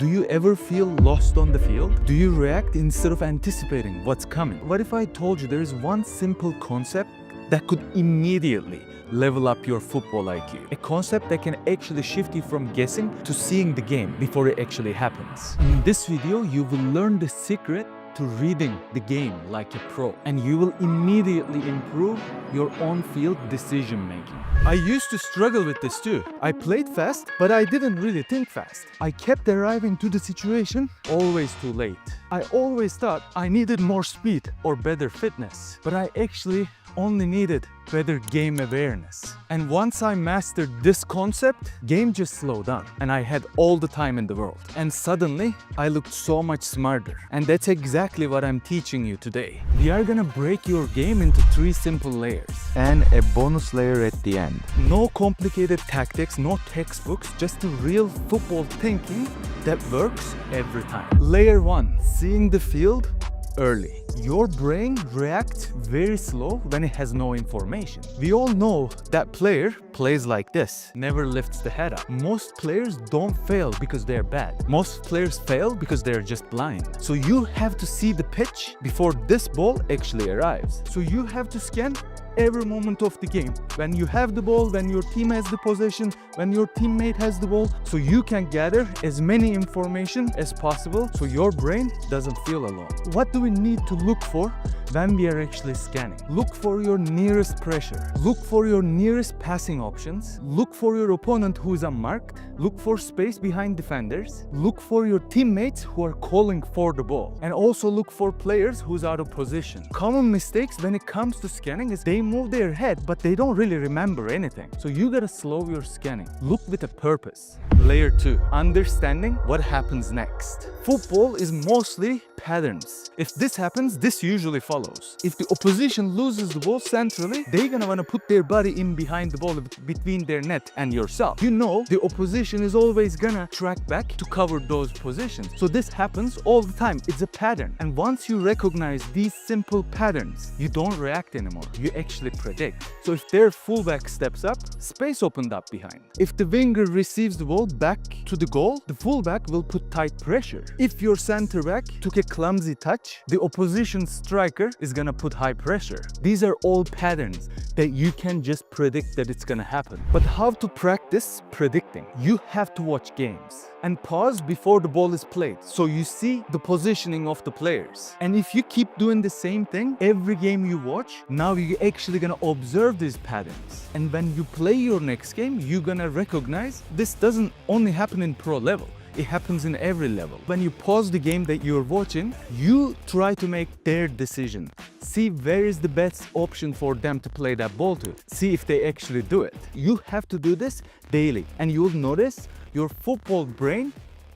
Do you ever feel lost on the field? Do you react instead of anticipating what's coming? What if I told you there is one simple concept that could immediately level up your football IQ? A concept that can actually shift you from guessing to seeing the game before it actually happens. In this video, you will learn the secret to reading the game like a pro, and you will immediately improve your on-field decision making. I used to struggle with this too. I played fast, but I didn't really think fast. I kept arriving to the situation always too late. I always thought I needed more speed or better fitness, but I actually only needed better game awareness. And once I mastered this concept, game just slowed down and I had all the time in the world. And suddenly, I looked so much smarter. And that's exactly what I'm teaching you today. We are gonna break your game into 3 simple layers and a bonus layer at the end. No complicated tactics, no textbooks, just a real football thinking that works every time. Layer 1, seeing the field early. Your brain reacts very slow when it has no information. We all know that player plays like this, never lifts the head up. Most players don't fail because they're bad. Most players fail because they're just blind. So you have to see the pitch before this ball actually arrives. So you have to scan every moment of the game. When you have the ball, when your team has the possession, when your teammate has the ball, so you can gather as many information as possible so your brain doesn't feel alone. What do we need to look for when we are actually scanning? Look for your nearest pressure. Look for your nearest passing options. Look for your opponent who is unmarked. Look for space behind defenders. Look for your teammates who are calling for the ball. And also look for players who's out of position. Common mistakes when it comes to scanning is they move their head, but they don't really remember anything. So you gotta slow your scanning. Look with a purpose. Layer 2, understanding what happens next. Football is mostly patterns. If this happens, this usually follows. If the opposition loses the ball centrally, they're gonna wanna put their body in behind the ball between their net and yourself. You know, the opposition is always gonna track back to cover those positions. So this happens all the time. It's a pattern. And once you recognize these simple patterns, you don't react anymore. You actually predict. So if their fullback steps up, space opened up behind. If the winger receives the ball back to the goal, the fullback will put tight pressure. If your center back took a clumsy touch, the opposition striker is gonna put high pressure. These are all patterns that you can just predict that it's gonna happen. But how to practice predicting? You have to watch games and pause before the ball is played so you see the positioning of the players. And if you keep doing the same thing every game you watch, now you're actually gonna observe these patterns. And when you play your next game, you're gonna recognize this doesn't only happen in pro level. It happens in every level. When you pause the game that you're watching, you try to make their decision. See where is the best option for them to play that ball to. See if they actually do it. You have to do this daily, and you'll notice your football brain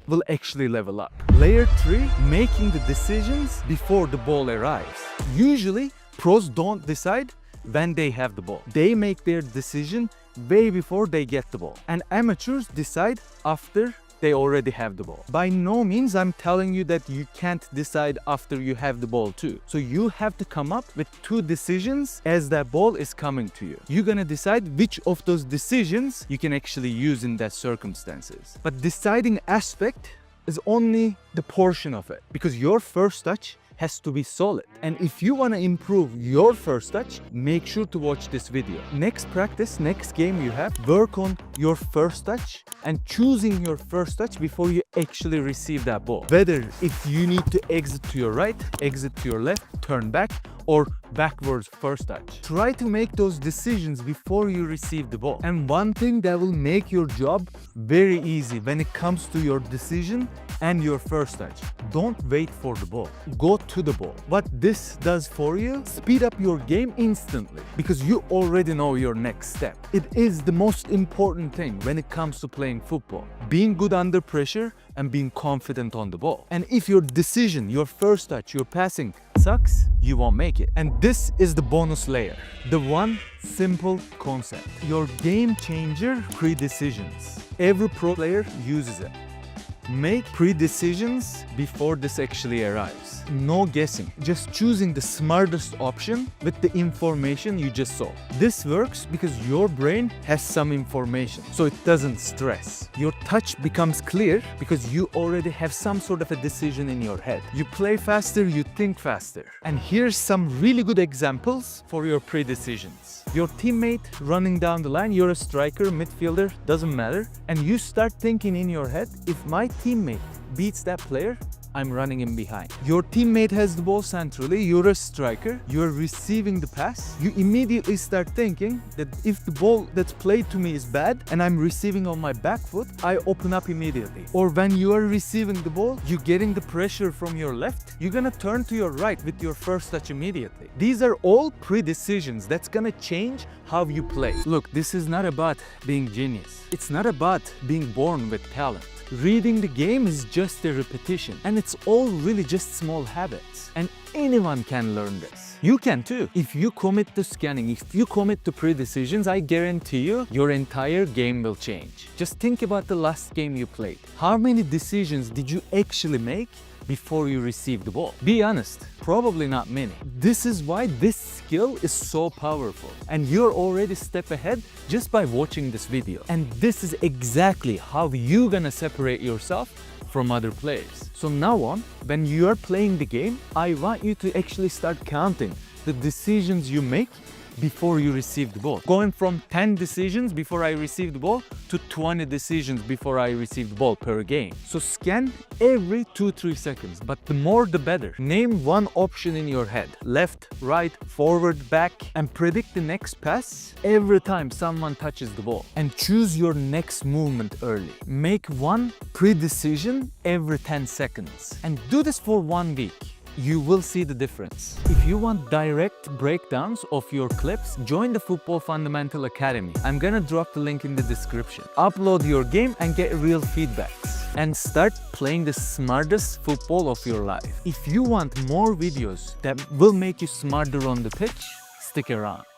will actually level up. Layer 3, making the decisions before the ball arrives. Usually, pros don't decide when they have the ball. They make their decision way before they get the ball. And amateurs decide after they already have the ball. By no means I'm telling you that you can't decide after you have the ball too. So you have to come up with 2 decisions as that ball is coming to you. You're gonna decide which of those decisions you can actually use in that circumstances. But deciding aspect is only the portion of it, because your first touch has to be solid. And if you want to improve your first touch, make sure to watch this video. Next practice, next game you have, work on your first touch and choosing your first touch before you actually receive that ball. Whether if you need to exit to your right, exit to your left, turn back, or backwards first touch. Try to make those decisions before you receive the ball. And one thing that will make your job very easy when it comes to your decision and your first touch: don't wait for the ball. Go to the ball. What this does for you, speed up your game instantly because you already know your next step. It is the most important thing when it comes to playing football. Being good under pressure and being confident on the ball. And if your decision, your first touch, your passing sucks, you won't make it. And this is the bonus layer. The one simple concept. Your game changer pre-decisions. Every pro player uses it. Make pre-decisions before this actually arrives. No guessing, just choosing the smartest option with the information you just saw. This works because your brain has some information, so it doesn't stress. Your touch becomes clear because you already have some sort of a decision in your head. You play faster, you think faster. And here's some really good examples for your pre-decisions. Your teammate running down the line, you're a striker, midfielder, doesn't matter, and you start thinking in your head, if my teammate beats that player, I'm running in behind. Your teammate has the ball centrally, you're a striker, you're receiving the pass. You immediately start thinking that if the ball that's played to me is bad and I'm receiving on my back foot, I open up immediately. Or when you are receiving the ball, you're getting the pressure from your left, you're gonna turn to your right with your first touch immediately. These are all pre-decisions that's gonna change how you play. Look, this is not about being genius. It's not about being born with talent. Reading the game is just a repetition, and it's all really just small habits. And anyone can learn this. You can too. If you commit to scanning, if you commit to pre-decisions, I guarantee you, your entire game will change. Just think about the last game you played. How many decisions did you actually make before you receive the ball? Be honest, probably not many. This is why this skill is so powerful, and you're already a step ahead just by watching this video. And this is exactly how you're gonna separate yourself from other players. So now on, when you are playing the game, I want you to actually start counting the decisions you make before you receive the ball. Going from 10 decisions before I receive the ball to 20 decisions before I receive the ball per game. So scan every 2-3 seconds, but the more the better. Name one option in your head, left, right, forward, back, and predict the next pass every time someone touches the ball. And choose your next movement early. Make one pre-decision every 10 seconds. And do this for 1 week. You will see the difference. If you want direct breakdowns of your clips, join the Football Fundamental Academy. I'm gonna drop the link in the description. Upload your game and get real feedbacks. And start playing the smartest football of your life. If you want more videos that will make you smarter on the pitch, stick around.